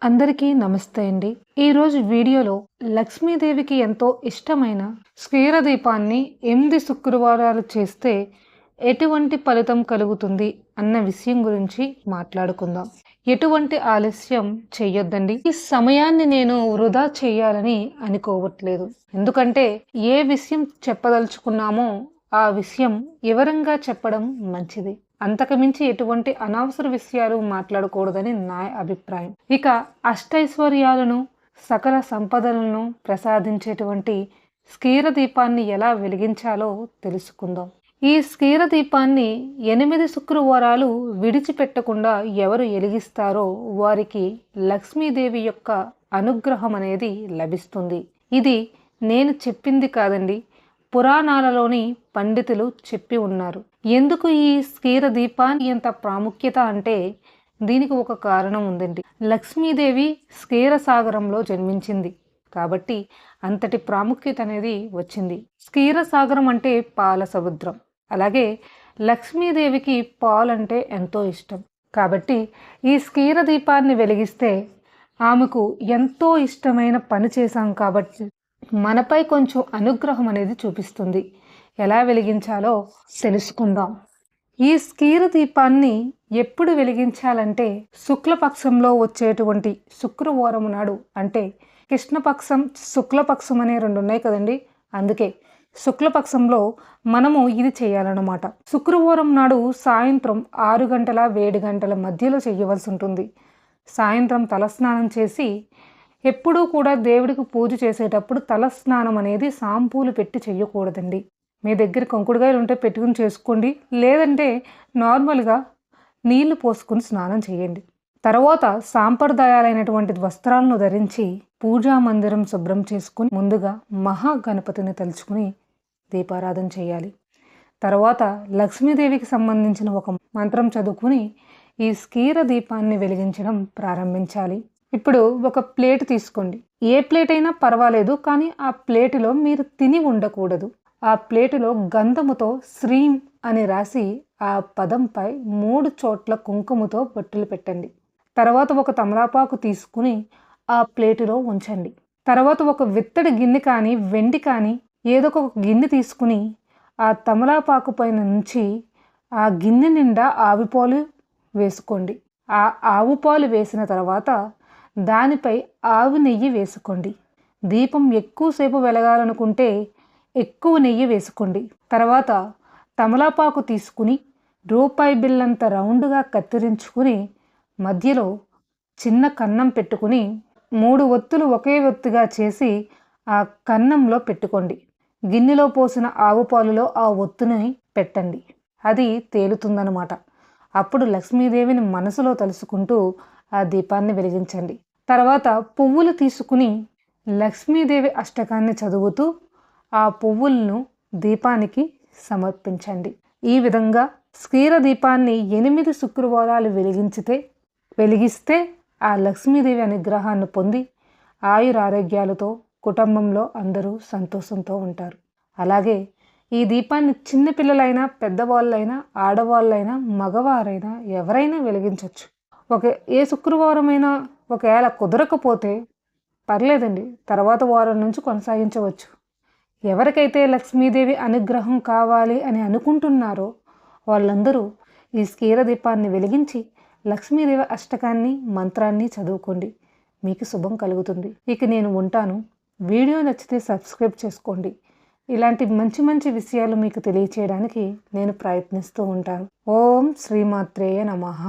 అందరికీ నమస్తే అండి. ఈరోజు వీడియోలో లక్ష్మీదేవికి ఎంతో ఇష్టమైన క్షీర దీపాన్ని 8 శుక్రవారాలు చేస్తే ఎటువంటి ఫలితం కలుగుతుంది అన్న విషయం గురించి మాట్లాడుకుందాం. ఎటువంటి ఆలస్యం చెయ్యొద్దండి. ఈ సమయాన్ని నేను వృధా చేయాలని అనుకోవట్లేదు. ఎందుకంటే ఏ విషయం చెప్పదలుచుకున్నామో ఆ విషయం వివరంగా చెప్పడం మంచిది. అంతకుమించి ఎటువంటి అనవసర విషయాలు మాట్లాడకూడదని నా అభిప్రాయం. ఇక అష్టైశ్వర్యాలను సకల సంపదలను ప్రసాదించేటువంటి క్షీర దీపాన్ని ఎలా వెలిగించాలో తెలుసుకుందాం. ఈ క్షీర దీపాన్ని 8 శుక్రవారాలు విడిచిపెట్టకుండా ఎవరు వెలిగిస్తారో వారికి లక్ష్మీదేవి యొక్క అనుగ్రహం అనేది లభిస్తుంది. ఇది నేను చెప్పింది కాదండి, పురాణాలలోని పండితులు చెప్పి ఉన్నారు. ఎందుకు ఈ క్షీర దీపాన్ని ఎంత ప్రాముఖ్యత అంటే దీనికి ఒక కారణం ఉందండి. లక్ష్మీదేవి క్షీరసాగరంలో జన్మించింది కాబట్టి అంతటి ప్రాముఖ్యత అనేది వచ్చింది. క్షీరసాగరం అంటే పాల సముద్రం. అలాగే లక్ష్మీదేవికి పాలంటే ఎంతో ఇష్టం కాబట్టి ఈ క్షీర దీపాన్ని వెలిగిస్తే ఆమెకు ఎంతో ఇష్టమైన పని చేశాం కాబట్టి మనపై కొంచెం అనుగ్రహం అనేది చూపిస్తుంది. ఎలా వెలిగించాలో తెలుసుకుందాం. ఈ క్షీర దీపాన్ని ఎప్పుడు వెలిగించాలంటే శుక్లపక్షంలో వచ్చేటువంటి శుక్రవారం నాడు, అంటే కృష్ణపక్షం శుక్లపక్షం అనే 2 ఉన్నాయి కదండి. అందుకే శుక్లపక్షంలో మనము ఇది చేయాలన్నమాట. శుక్రవారం నాడు సాయంత్రం 6 గంటల 7 గంటల మధ్యలో చేయవలసి ఉంటుంది. సాయంత్రం తలస్నానం చేసి ఎప్పుడూ కూడా దేవుడికి పూజ చేసేటప్పుడు తలస్నానం అనేది షాంపూలు పెట్టి చేయకూడదండి. మీ దగ్గర కంకుడుగాయలు ఉంటే పెట్టుకుని చేసుకోండి, లేదంటే నార్మల్గా నీళ్లు పోసుకుని స్నానం చేయండి. తర్వాత సాంప్రదాయాలైనటువంటి వస్త్రాలను ధరించి పూజా మందిరం శుభ్రం చేసుకుని ముందుగా మహాగణపతిని తలుచుకుని దీపారాధన చేయాలి. తర్వాత లక్ష్మీదేవికి సంబంధించిన ఒక మంత్రం చదువుకుని ఈ క్షీర దీపాన్ని వెలిగించడం ప్రారంభించాలి. ఇప్పుడు ఒక ప్లేట్ తీసుకోండి. ఏ ప్లేట్ అయినా పర్వాలేదు, కానీ ఆ ప్లేటులో మీరు తిని ఉండకూడదు. ఆ ప్లేటులో గంధముతో శ్రీం అని రాసి ఆ పదంపై 3 చోట్ల కుంకుమతో బొట్టులు పెట్టండి. తర్వాత ఒక తమలపాకు తీసుకుని ఆ ప్లేటులో ఉంచండి. తర్వాత ఒక విత్తడి గిన్నె కానీ వెండి కానీ ఏదో ఒక గిన్నె తీసుకుని ఆ తమలపాకు పైన నుంచి ఆ గిన్నె నిండా ఆవుపాలు వేసుకోండి. ఆ ఆవు పాలు వేసిన తర్వాత దానిపై ఆవు నెయ్యి వేసుకోండి. దీపం ఎక్కువసేపు వెలగాలనుకుంటే ఎక్కువ నెయ్యి వేసుకోండి. తర్వాత తమలపాకు తీసుకుని రూపాయి బిల్లంత రౌండ్గా కత్తిరించుకుని మధ్యలో చిన్న కన్నం పెట్టుకుని 3 ఒత్తులు ఒకే ఒత్తుగా చేసి ఆ కన్నంలో పెట్టుకోండి. గిన్నెలో పోసిన ఆవు పాలులో ఆ ఒత్తుని పెట్టండి. అది తేలుతుందన్నమాట. అప్పుడు లక్ష్మీదేవిని మనసులో తలుసుకుంటూ ఆ దీపాన్ని వెలిగించండి. తర్వాత పువ్వులు తీసుకుని లక్ష్మీదేవి అష్టకాన్ని చదువుతూ ఆ పువ్వులను దీపానికి సమర్పించండి. ఈ విధంగా క్షీర దీపాన్ని 8 శుక్రవారాలు వెలిగిస్తే ఆ లక్ష్మీదేవి అనుగ్రహాన్ని పొంది ఆయురారోగ్యాలతో కుటుంబంలో అందరూ సంతోషంతో ఉంటారు. అలాగే ఈ దీపాన్ని చిన్నపిల్లలైనా పెద్దవాళ్ళైనా ఆడవాళ్ళైనా మగవారైనా ఎవరైనా వెలిగించవచ్చు. ఏ శుక్రవారమైనా ఒకవేళ కుదరకపోతే పర్లేదండి, తర్వాత వారం నుంచి కొనసాగించవచ్చు. ఎవరికైతే లక్ష్మీదేవి అనుగ్రహం కావాలి అని అనుకుంటున్నారో వాళ్ళందరూ ఈ క్షీర దీపాన్ని వెలిగించి లక్ష్మీదేవి అష్టకాన్ని మంత్రాన్ని చదువుకోండి. మీకు శుభం కలుగుతుంది. ఇక నేను ఉంటాను. వీడియో నచ్చితే సబ్స్క్రైబ్ చేసుకోండి. ఇలాంటి మంచి మంచి విషయాలు మీకు తెలియచేయడానికి నేను ప్రయత్నిస్తూ ఉంటాను. ఓం శ్రీమాత్రేయ నమః.